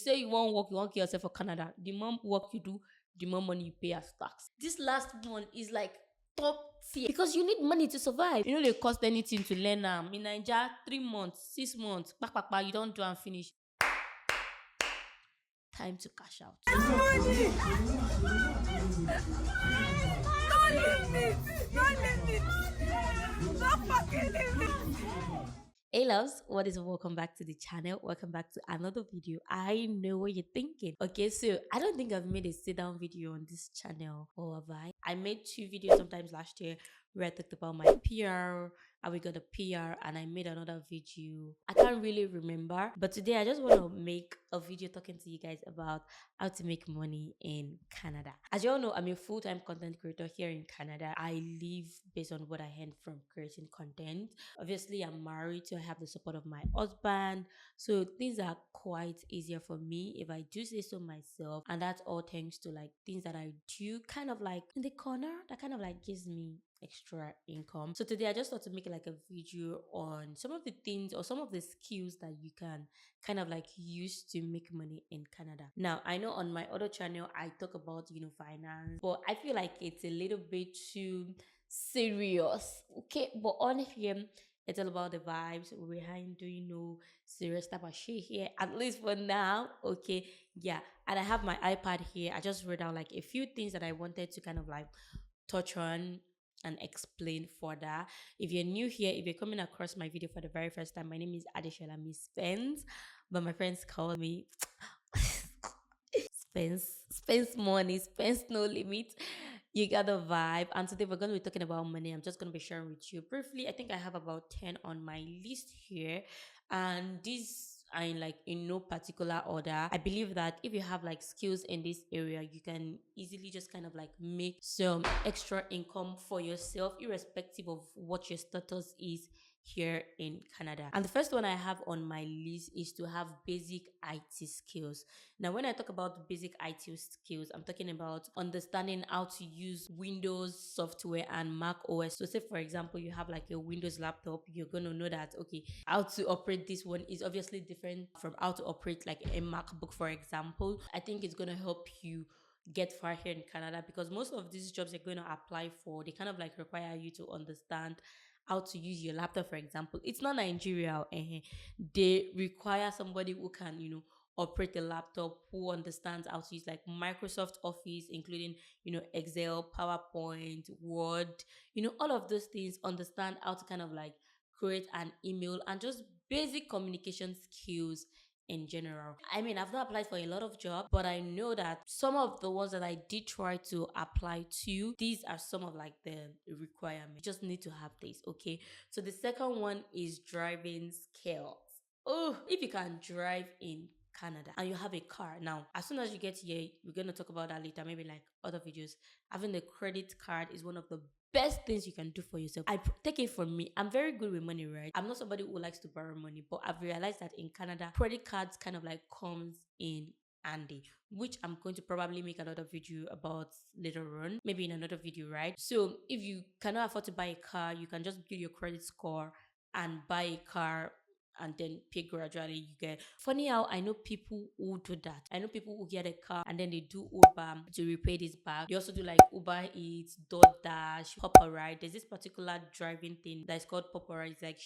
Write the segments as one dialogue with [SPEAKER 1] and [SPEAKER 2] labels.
[SPEAKER 1] say you want to kill yourself for Canada. The more work you do, the more money you pay as tax. This last one is like top tier because you need money to survive. You know, they cost anything to learn in Nigeria, 3 months, 6 months, you don't do and finish. Time to cash out. Money! Don't leave me! Don't leave me! Don't fucking leave me! Hey loves, what is up? Welcome back to the channel. Welcome back to another video. I know what you're thinking. Okay, so I don't think I've made a sit down video on this channel, or have I? I made 2 videos sometimes last year where I talked about my PR, how we got a PR, and I made another video. I can't really remember, but today I just want to make a video talking to you guys about how to make money in Canada. As you all know, I'm a full-time content creator here in Canada. I live based on what I earn from creating content. Obviously, I'm married, so I have the support of my husband. So things are quite easier for me if I do say so myself. And that's all thanks to like things that I do kind of like in the corner that kind of like gives me extra income. So today I just thought to make like a video on some of the things or some of the skills that you can kind of like use to make money in Canada. Now, I know on my other channel I talk about, finance, but I feel like it's a little bit too serious. Okay, but on here it's all about the vibes. We're doing serious type of shit here, at least for now. Okay, yeah. And I have my iPad here. I just wrote down like a few things that I wanted to kind of like touch on and explain further. If you're new here, if you're coming across my video for the very first time, my name is Adeshola Miss Spence, but my friends call me Spence money, Spence no limit. You got the vibe. And today we're going to be talking about money. I'm just going to be sharing with you briefly. I think I have about 10 on my list here. And these are in no particular order. I believe that if you have like skills in this area, you can easily just kind of like make some extra income for yourself, irrespective of what your status is here in Canada. And the first one I have on my list is to have basic IT skills. Now, when I talk about basic IT skills, I'm talking about understanding how to use Windows software and Mac OS. So say, for example, you have like a Windows laptop, you're going to know that, okay, how to operate this one is obviously different from how to operate like a MacBook, for example. I think it's going to help you get far here in Canada because most of these jobs you're going to apply for, they kind of like require you to understand how to use your laptop, for example. It's not Nigeria. They require somebody who can, operate a laptop, who understands how to use like Microsoft Office, including, Excel, PowerPoint, Word, all of those things, understand how to kind of like create an email and just basic communication skills in general. I mean, I've not applied for a lot of jobs, but I know that some of the ones that I did try to apply to, these are some of like the requirements. You just need to have this, okay? So the second one is driving skills. Oh, if you can drive in Canada and you have a car. Now, as soon as you get here, we're going to talk about that later, maybe like other videos. Having a credit card is one of the best things you can do for yourself. Take it from me. I'm very good with money, right? I'm not somebody who likes to borrow money, but I've realized that in Canada, credit cards kind of like comes in handy, which I'm going to probably make another video about later on, maybe in another video, right? So if you cannot afford to buy a car, you can just build your credit score and buy a car and then pay gradually. You get funny how I know people who do that. I know people who get a car and then they do Uber to repay this back. They also do like Uber Eats, DoorDash, Hopper Ride. There's this particular driving thing that's called Hopper Ride. It's like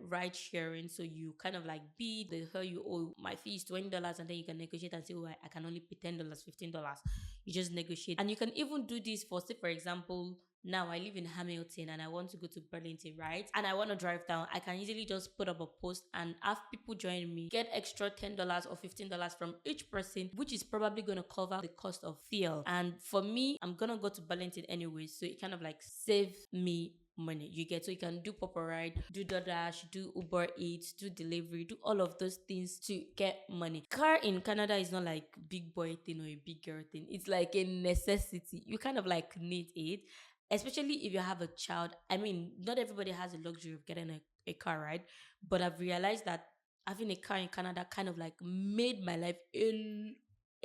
[SPEAKER 1] ride sharing. So you kind of like bid, they tell you, oh, my fee is $20, and then you can negotiate and say, oh, I can only pay $10, $15. You just negotiate. And you can even do this for, say, for example, now I live in Hamilton and I want to go to Burlington, right? And I want to drive down. I can easily just put up a post and have people join me, get extra $10 or $15 from each person, which is probably going to cover the cost of fuel. And for me, I'm going to go to Burlington anyway. So it kind of like save me money. You get, so you can do Papa Ride, do DoorDash, do Uber Eats, do delivery, do all of those things to get money. Car in Canada is not like big boy thing or a big girl thing. It's like a necessity. You kind of like need it, especially if you have a child. I mean, not everybody has the luxury of getting a car, right? But I've realized that having a car in Canada kind of like made my life a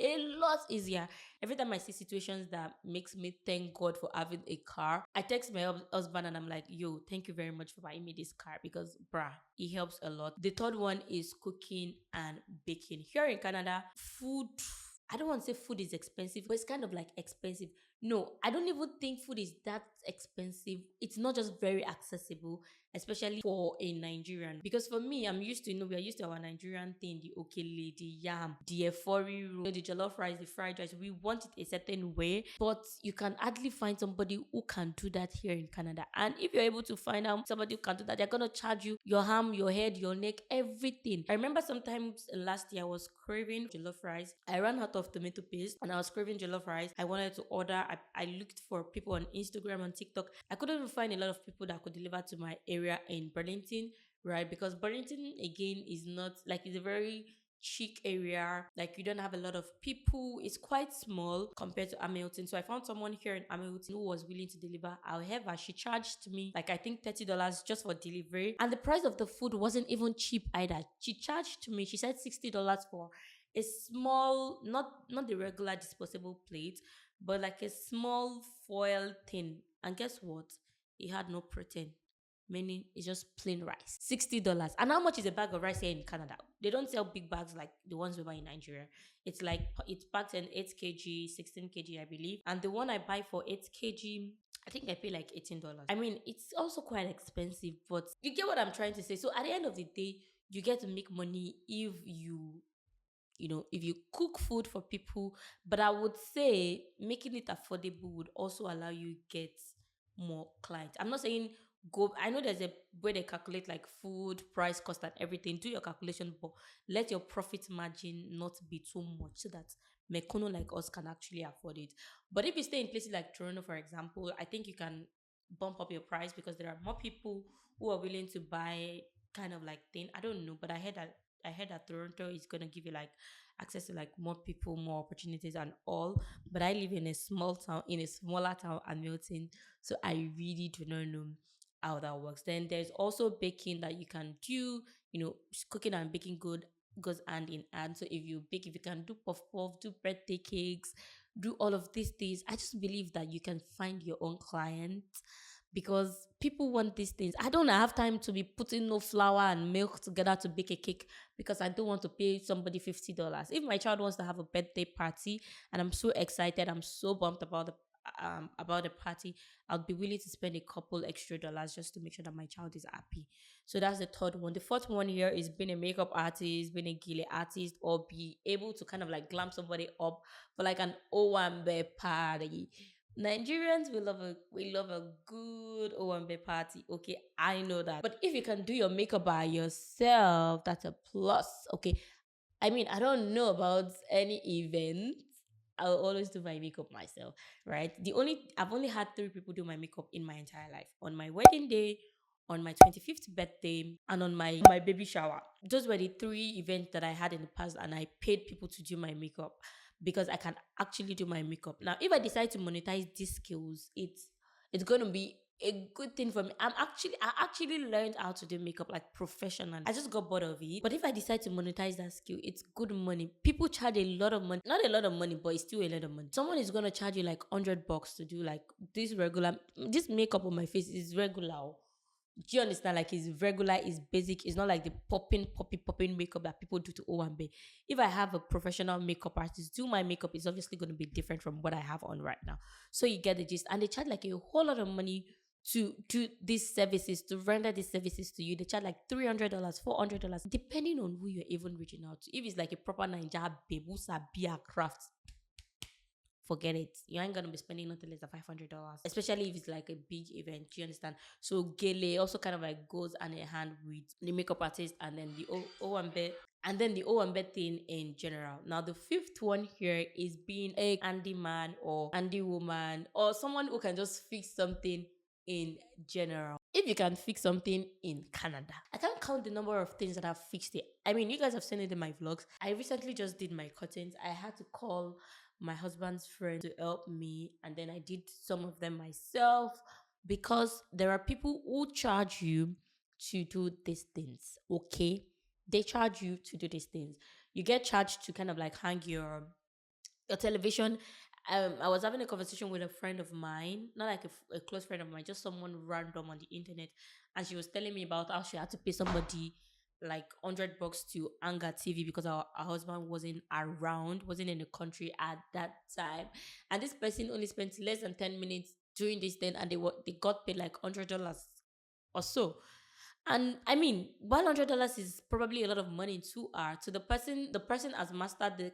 [SPEAKER 1] a lot easier. Every time I see situations that makes me thank God for having a car, I text my husband and I'm like, yo, thank you very much for buying me this car because, bruh, it helps a lot. The third one is cooking and baking. Here in Canada, food, I don't want to say food is expensive, but it's kind of like expensive. No, I don't even think food is that expensive. It's not just very accessible, especially for a Nigerian. Because for me, I'm used to, we're used to our Nigerian thing, the okele, the yam, the efori roll, the jollof rice, the fried rice. We want it a certain way, but you can hardly find somebody who can do that here in Canada. And if you're able to find out somebody who can do that, they're gonna charge you your ham, your head, your neck, everything. I remember sometimes last year I was craving jollof rice. I ran out of tomato paste and I was craving jollof rice. I wanted to order. I looked for people on Instagram and TikTok. I couldn't even find a lot of people that could deliver to my area in Burlington, right? Because Burlington again is not like, it's a very chic area. Like, you don't have a lot of people. It's quite small compared to Hamilton. So I found someone here in Hamilton who was willing to deliver. However, she charged me like, I think $30 just for delivery. And the price of the food wasn't even cheap either. She charged me, she said $60 for a small, not the regular disposable plate, but like a small foil thing. And guess what? It had no protein. Meaning it's just plain rice. $60. And how much is a bag of rice here in Canada? They don't sell big bags like the ones we buy in Nigeria. It's like, it's packed in 8 kg, 16 kg, I believe. And the one I buy for 8 kg, I think I pay like $18. I mean, it's also quite expensive, but you get what I'm trying to say. So at the end of the day, you get to make money if if you cook food for people. But I would say making it affordable would also allow you get more clients. I'm not saying go, I know there's a way they calculate like food price, cost and everything. Do your calculation, but let your profit margin not be too much so that mekono like us can actually afford it. But if you stay in places like Toronto, for example, I think you can bump up your price because there are more people who are willing to buy kind of like thing. I don't know, but I heard that Toronto is gonna give you like access to like more people, more opportunities and all. But I live in a small town, in a smaller town, Hamilton, so I really do not know how that works. Then there's also baking that you can do. Cooking and baking good goes hand in hand. So if you bake, if you can do puff puff, do birthday cakes, do all of these things, I just believe that you can find your own clients because people want these things. I don't have time to be putting no flour and milk together to bake a cake because I don't want to pay somebody $50. If my child wants to have a birthday party and I'm so excited, I'm so bumped about the party, I'll be willing to spend a couple extra dollars just to make sure that my child is happy. So that's the third one. The fourth one here is being a makeup artist, being a gele artist, or be able to kind of like glam somebody up for like an Owambe party. Nigerians, we love a good Owambe party. Okay, I know that. But if you can do your makeup by yourself, that's a plus. Okay, I mean, I don't know about any event. I'll always do my makeup myself, right? I've only had three people do my makeup in my entire life. On my wedding day, on my 25th birthday, and on my baby shower. Those were the three events that I had in the past, and I paid people to do my makeup because I can actually do my makeup. Now, if I decide to monetize these skills, it's gonna be a good thing for me. I actually learned how to do makeup like professionally. I just got bored of it. But if I decide to monetize that skill, it's good money. People charge a lot of money. Not a lot of money, but it's still a lot of money. Someone is gonna charge you like $100 to do like this makeup on my face is regular. Oh. Do you understand? Like, it's regular, it's basic, it's not like the popping makeup that people do to Owambe. If I have a professional makeup artist do my makeup, it's obviously going to be different from what I have on right now. So you get the gist. And they charge like a whole lot of money to do these services, to render these services to you. They charge like $300, $400, depending on who you're even reaching out to. If it's like a proper Ninja babe who sabi her craft, forget it. You ain't gonna be spending nothing less than $500, especially if it's like a big event. Do you understand? So gele also kind of like goes hand in hand with the makeup artist and then the Owambe and then the Owambe thing in general. Now the fifth one here is being a handyman or handy woman or someone who can just fix something in general. If you can fix something in Canada, I can't count the number of things that I've fixed it. I mean, you guys have seen it in my vlogs. I recently just did my curtains. I had to call my husband's friend to help me, and then I did some of them myself because there are people who charge you to do these things. Okay, they charge you to do these things. You get charged to kind of like hang your your television. I was having a conversation with a friend of mine, not like a close friend of mine, just someone random on the internet, and she was telling me about how she had to pay somebody like $100 to hang her TV because our husband wasn't around, wasn't in the country at that time, and this person only spent less than 10 minutes doing this thing, and they got paid like $100 or so. And I mean, $100 is probably a lot of money in 2 hours. So the person has mastered the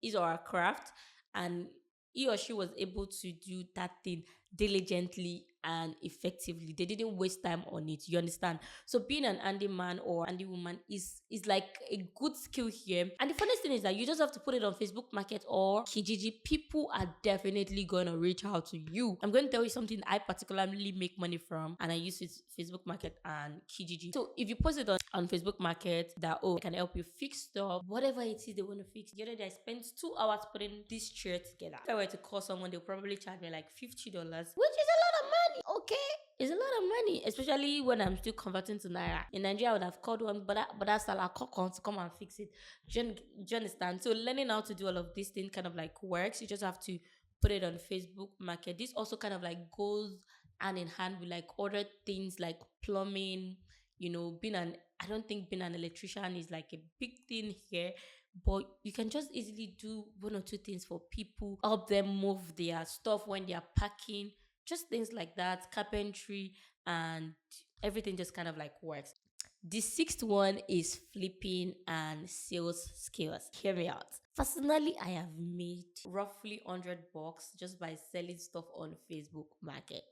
[SPEAKER 1] his or her craft, and he or she was able to do that thing diligently and effectively. They didn't waste time on it. You understand? So being an handyman or handy woman is like a good skill here. And the funniest thing is that you just have to put it on Facebook Market or Kijiji. People are definitely gonna reach out to you. I'm going to tell you something I particularly make money from, and I use Facebook Market and Kijiji. So if you post it on Facebook Market that, oh, I can help you fix stuff, whatever it is they want to fix. The other day I spent 2 hours putting this chair together. If I were to call someone, they'll probably charge me like $50, which is a lot of money. Okay, it's a lot of money, especially when I'm still converting to naira. In Nigeria, I would have called one, but that's a call to come and fix it. Do you understand? So learning how to do all of these things kind of like works. You just have to put it on Facebook Market. This also kind of like goes hand in hand with like other things like plumbing. Being an I don't think being an electrician is like a big thing here, but you can just easily do one or two things for people, help them move their stuff when they are packing, just things like that, carpentry, and everything just kind of like works. The sixth one is flipping and sales skills. Hear me out. Personally, I have made roughly $100 just by selling stuff on Facebook Market.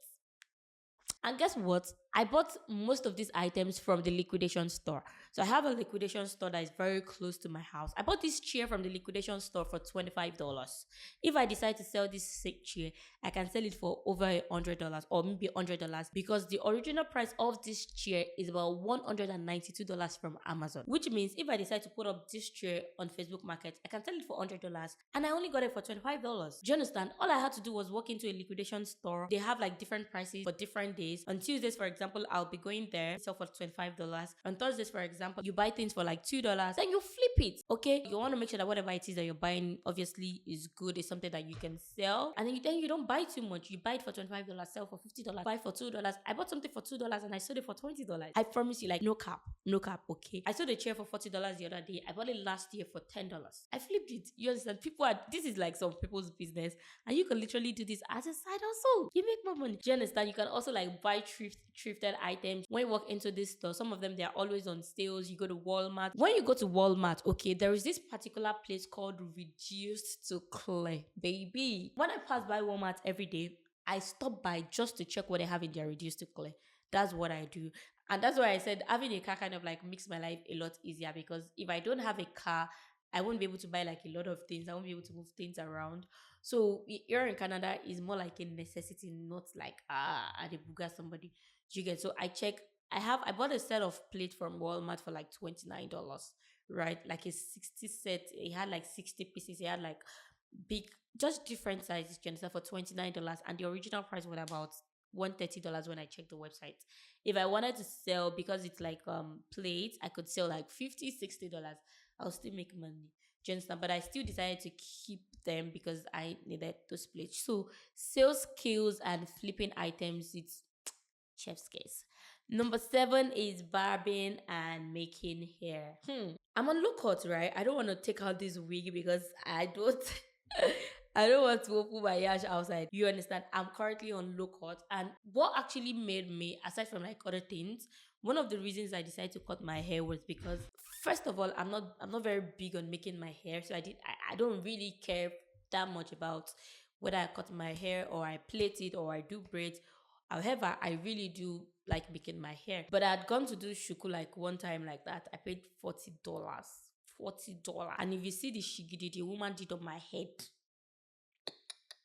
[SPEAKER 1] And guess what? I bought most of these items from the liquidation store. So I have a liquidation store that is very close to my house. I bought this chair from the liquidation store for $25. If I decide to sell this sick chair, I can sell it for over $100 or maybe $100 because the original price of this chair is about $192 from Amazon. Which means if I decide to put up this chair on Facebook Market, I can sell it for $100 and I only got it for $25. Do you understand? All I had to do was walk into a liquidation store. They have like different prices for different days. On Tuesdays, for example, I'll be going there, sell for $25. On Thursdays, for example, you buy things for like $2, then you flip it. Okay, you want to make sure that whatever it is that you're buying obviously is good, is something that you can sell, and then you don't buy too much. You buy it for $25, sell for $50, buy for $2. I bought something for $2 and I sold it for $20. I promise you, like no cap, no cap. Okay, I sold a chair for $40 the other day. I bought it last year for $10. I flipped it. You understand? This is like some people's business, and you can literally do this as a side hustle. You make more money. Do you understand? You can also like buy thrifted items. When you walk into this store, some of them, they're always on sales. You go to Walmart. When you go to Walmart, okay, there is this particular place called Reduced to Clear, baby. When I pass by Walmart every day, I stop by just to check what they have in their Reduced to Clear. That's what I do. And that's why I said having a car kind of like makes my life a lot easier, because if I don't have a car, I won't be able to buy like a lot of things. I won't be able to move things around. So here in Canada is more like a necessity, not like I did booger somebody. Do you get? So I bought a set of plate from Walmart for like $29, right? Like a 60 set. It had like 60 pieces. It had like big, just different sizes, Jennifer, for $29, and the original price was about $130 when I checked the website. If I wanted to sell, because it's like plates, I could sell like $50, $60. I'll still make money. Do you understand? But I still decided to keep them because I needed those plates. So sales skills and flipping items, it's chef's kiss. Number 7 is barbing and making hair. I'm on lookout, right? I don't want to take out this wig because I don't I don't want to open my yash outside. You understand? I'm currently on lookout. And what actually made me, aside from like other things, one of the reasons I decided to cut my hair was because, first of all, I'm not very big on making my hair. So I don't really care that much about whether I cut my hair or I plait it or I do braids. However, I really do like making my hair. But I had gone to do shuku like one time like that. I paid $40. $40. And if you see the shigidi, the woman did on my head.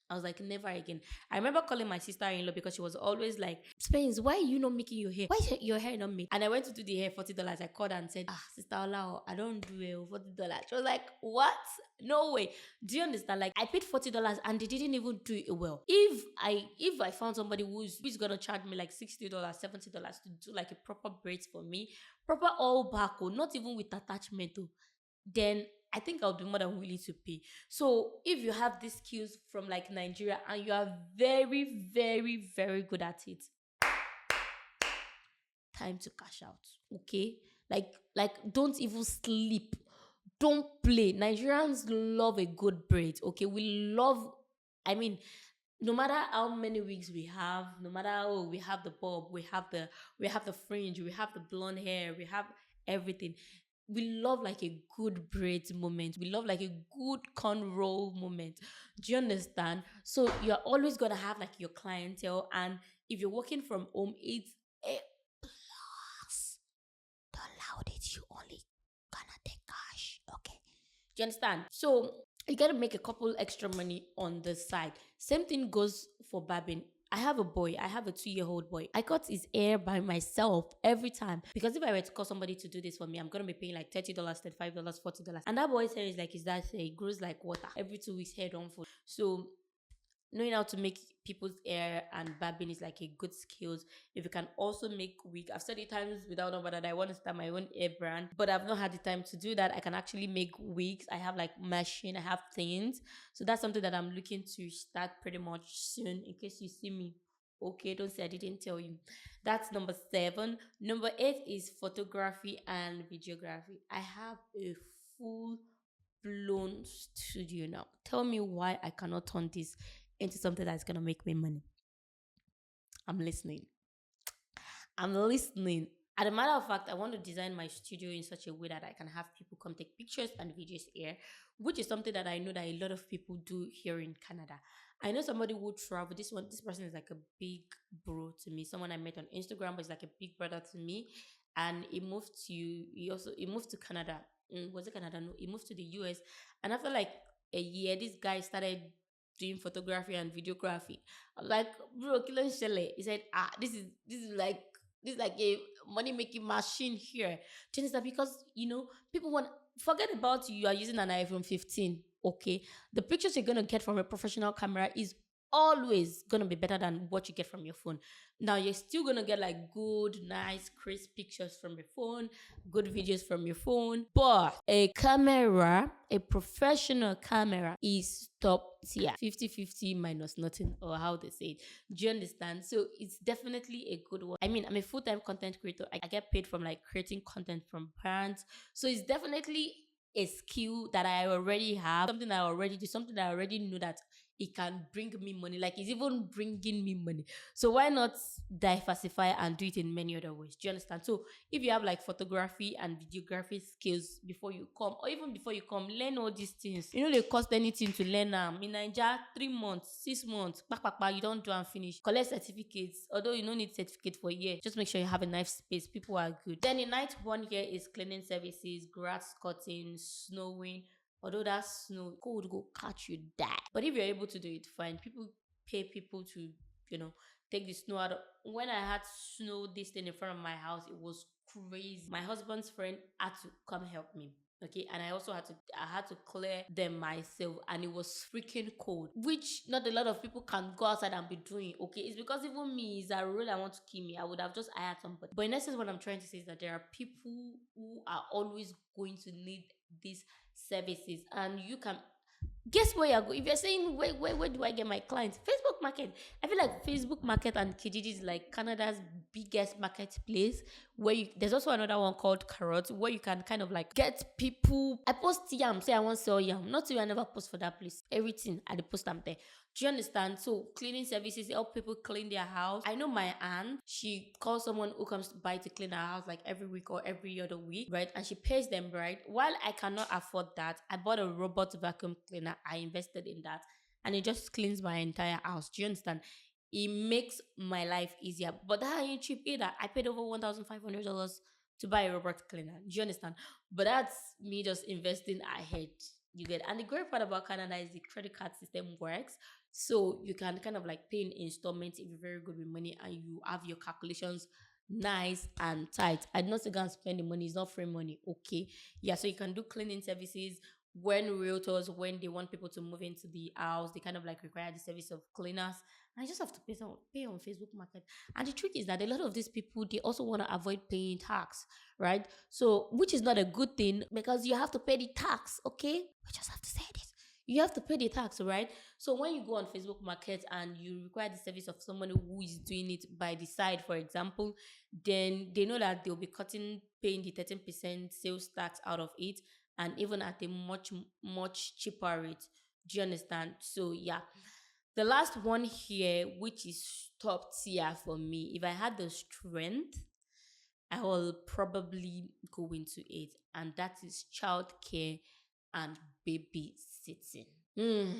[SPEAKER 1] I was like, never again. I remember calling my sister-in-law because she was always like, Spence, why are you not making your hair? Why is your hair not made? And I went to do the hair, $40. I called her and said, Sister Ola, I don't do it, $40. She was like, what? No way. Do you understand? Like, I paid $40 and they didn't even do it well. If I found somebody who's gonna charge me like $60, $70 to do like a proper braids for me, proper all back, not even with attachment, then I think I'll be more than willing to pay. So if you have these skills from like Nigeria and you are very, very, very good at it, time to cash out. Okay? Like don't even sleep. Don't play. Nigerians love a good braid. Okay? We love, I mean, no matter how many wigs we have, no matter, oh, we have the bob, we have the fringe, we have the blonde hair, we have everything. We love like a good braids moment. We love like a good cornrow moment. Do you understand? So you're always gonna have like your clientele, and if you're working from home, it's a plus. Don't allow it. You only gonna take cash. Okay. Do you understand? So you gotta make a couple extra money on the side. Same thing goes for barbing. I have a boy. I have a 2-year-old boy. I cut his hair by myself every time because if I were to call somebody to do this for me, I'm gonna be paying like $30, $35, $40. And that boy's hair is like his dad's hair. It grows like water. Every 2 weeks, hair don't fall. So knowing how to make people's hair and barbing is like a good skills. If you can also make wig, I've said it times without number that I want to start my own hair brand, but I've not had the time to do that. I can actually make wigs. I have like machine, I have things. So that's something that I'm looking to start pretty much soon. In case you see me, okay, don't say I didn't tell you. That's number 7. Number 8 is photography and videography. I have a full blown studio now. Tell me why I cannot turn this into something that's gonna make me money. I'm listening. I'm listening. As a matter of fact, I want to design my studio in such a way that I can have people come take pictures and videos here, which is something that I know that a lot of people do here in Canada. I know somebody who travel. This person is like a big bro to me. Someone I met on Instagram, but is like a big brother to me. And he moved to Canada. Was it Canada? No, he moved to the US. And after like a year, this guy started doing photography and videography. I'm like, bro, kilo shele. He said, this is like a money making machine here. Do you understand? Because people want forget about you are using an iPhone 15. Okay, the pictures you're gonna get from a professional camera is always gonna be better than what you get from your phone. Now you're still gonna get like good, nice, crisp pictures from your phone, good videos from your phone. But a camera, a professional camera, is top tier. 50-50 minus nothing, or how they say it. Do you understand? So it's definitely a good one. I mean, I'm a full-time content creator. I get paid from like creating content from brands. So it's definitely a skill that I already have, something I already do, something that I already know that it can bring me money. Like it's even bringing me money. So why not diversify and do it in many other ways? Do you understand? So if you have like photography and videography skills before you come, or even before you come, learn all these things. They cost anything to learn them. In Nigeria, 3 months, 6 months, you don't do and finish. Collect certificates. Although you don't need certificate for a year, just make sure you have a nice space. People are good. Then the night one here is cleaning services, grass cutting, snowing. Although that snow cold go catch you die. But if you're able to do it, fine. People pay people to, take the snow out. When I had snow this thing in front of my house, it was crazy. My husband's friend had to come help me. Okay, and I had to clear them myself, and it was freaking cold, which not a lot of people can go outside and be doing. Okay, it's because even me is a rule I want to kill me. I would have just hired somebody. But in essence, what I'm trying to say is that there are people who are always going to need these services, and you can guess where you're going. If you're saying where do I get my clients? Facebook market. I feel like Facebook market and Kijiji is like Canada's biggest marketplace, where there's also another one called Carrot, where you can kind of like get people. I post yam, say I want to sell yam. Not till I never post for that place. Everything at the post I'm there. Do you understand? So cleaning services help people clean their house. I know my aunt, she calls someone who comes to buy to clean her house like every week or every other week, right? And she pays them, right? While I cannot afford that, I bought a robot vacuum cleaner. I invested in that, and it just cleans my entire house. Do you understand? It makes my life easier. But that ain't cheap either. I paid over $1,500 to buy a robot cleaner. Do you understand? But that's me just investing ahead. You get, and the great part about Canada is the credit card system works. So you can kind of like pay in installments if you're very good with money and you have your calculations nice and tight. I not to go and spend the money, it's not free money. Okay. Yeah, so you can do cleaning services, when realtors, when they want people to move into the house, they kind of like require the service of cleaners. And I just have to pay on Facebook Market. And the trick is that a lot of these people, they also want to avoid paying tax, right? So, which is not a good thing because you have to pay the tax, okay? We just have to say this. You have to pay the tax, right? So when you go on Facebook Market and you require the service of someone who is doing it by the side, for example, then they know that they'll be paying the 13% sales tax out of it, and even at a much cheaper rate. Do you understand? So yeah. The last one here, which is top tier for me, if I had the strength, I will probably go into it, and that is childcare and babysitting. Mm.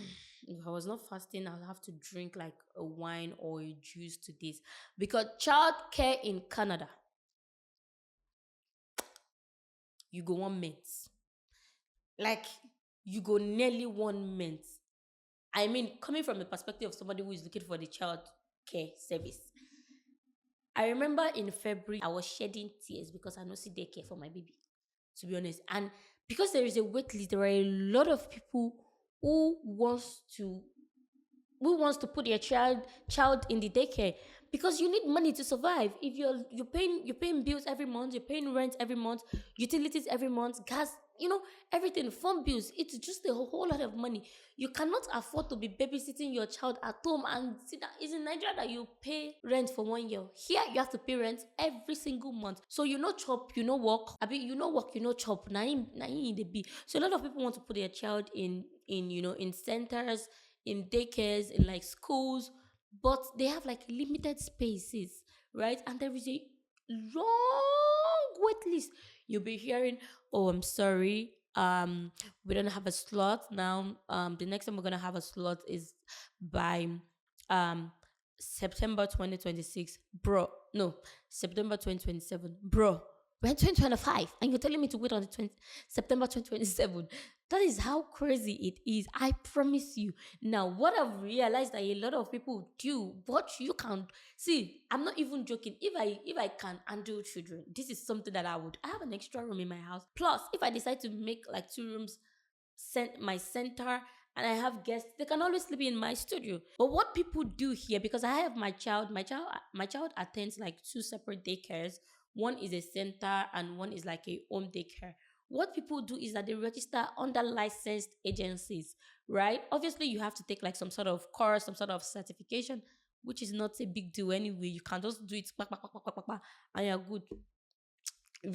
[SPEAKER 1] If I was not fasting, I'll have to drink like a wine or a juice to this, because childcare in Canada, you go 1 month, like you go nearly 1 month. I mean, coming from the perspective of somebody who is looking for the child care service, I remember in February I was shedding tears because I don't see daycare for my baby, to be honest. And because there is a wait list, there are a lot of people who wants to put their child in the daycare, because you need money to survive. If you're paying bills every month, you're paying rent every month, utilities every month, gas, everything, phone bills, it's just a whole lot of money. You cannot afford to be babysitting your child at home. And see, that is in Nigeria that you pay rent for 1 year. Here you have to pay rent every single month. So chop, work. I mean, work, chop. Now in the be. So a lot of people want to put their child in centers, in daycares, in like schools, but they have like limited spaces, right? And there is a long wait list. You'll be hearing, "Oh, I'm sorry, we don't have a slot now. The next time we're gonna have a slot is by um September 2026, bro. No, September 2027, bro. We're in 2025, and you're telling me to wait on the September 2027. That is how crazy it is. I promise you. Now, what I've realized that a lot of people do, what you can see, I'm not even joking. If I can handle children, this is something that I would. I have an extra room in my house. Plus, if I decide to make like 2 rooms, my center, and I have guests, they can always sleep in my studio. But what people do here, because I have my child attends like two separate daycares. One is a center and one is like a home daycare. What people do is that they register under licensed agencies, right? Obviously, you have to take like some sort of course, some sort of certification, which is not a big deal anyway. You can just do it, and you're good.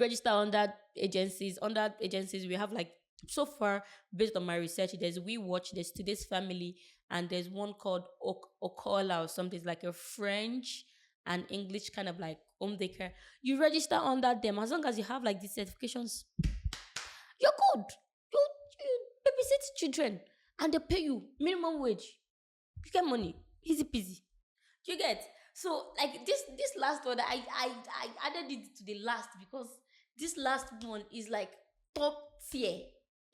[SPEAKER 1] Register under agencies. We have like, so far, based on my research, there's We Watch, there's Today's Family, and there's one called Okola or something. It's like a French and English kind of like home daycare. You register under them. As long as you have like these certifications, you're good. You babysit children, and they pay you minimum wage. You get money, easy peasy. You get. So like this last one, I added it to the last because this last one is like top tier.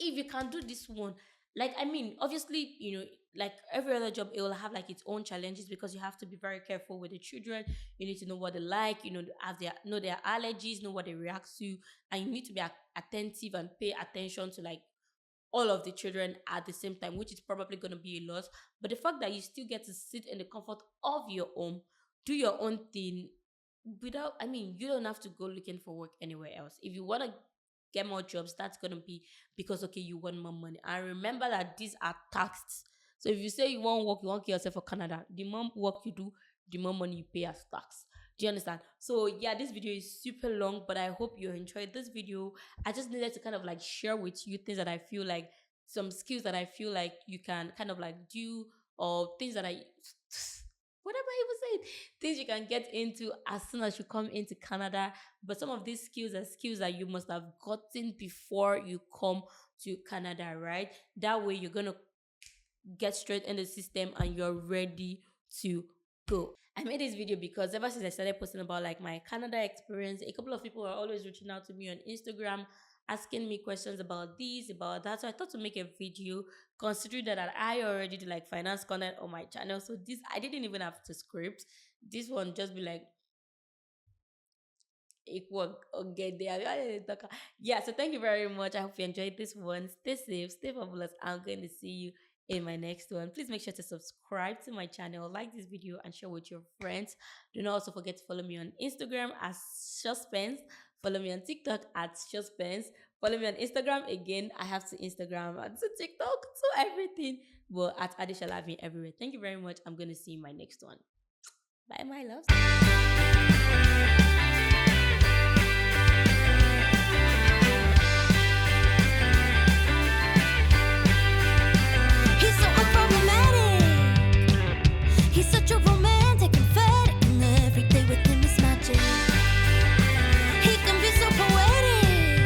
[SPEAKER 1] If you can do this one, like, I mean, obviously, like every other job, it will have like its own challenges because you have to be very careful with the children. You need to know what they like, have their allergies, know what they react to, and you need to be attentive and pay attention to like all of the children at the same time, which is probably going to be a lot. But the fact that you still get to sit in the comfort of your home, do your own thing without, I mean, you don't have to go looking for work anywhere else. If you want to get more jobs, that's going to be because, okay, you want more money. And remember that these are taxed. So if you say you want work, you want to get yourself for Canada, the more work you do, the more money you pay as tax. Do you understand? So yeah, this video is super long, but I hope you enjoyed this video. I just needed to kind of like share with you things that I feel like, some skills that I feel like you can kind of like do, or things that I whatever I was saying, things you can get into as soon as you come into Canada. But some of these skills are skills that you must have gotten before you come to Canada, right? That way you're gonna get straight in the system and you're ready to go. I made this video because ever since I started posting about like my Canada experience, a couple of people are always reaching out to me on Instagram, asking me questions about this, about that. So I thought to make a video, considering that I already do like finance content on my channel. So this, I didn't even have to script. This one just be like, equal get there. Yeah, so thank you very much. I hope you enjoyed this one. Stay safe, stay fabulous. I'm going to see you in my next one. Please make sure to subscribe to my channel, like this video, and share with your friends. Do not also forget to follow me on Instagram as Suspense. Follow me on TikTok at Suspense. Follow me on Instagram again. I have to Instagram and to TikTok, to everything. But at Adisha me everywhere. Thank you very much. I'm going to see you in my next one. Bye, my loves.
[SPEAKER 2] He's so unproblematic. He's such a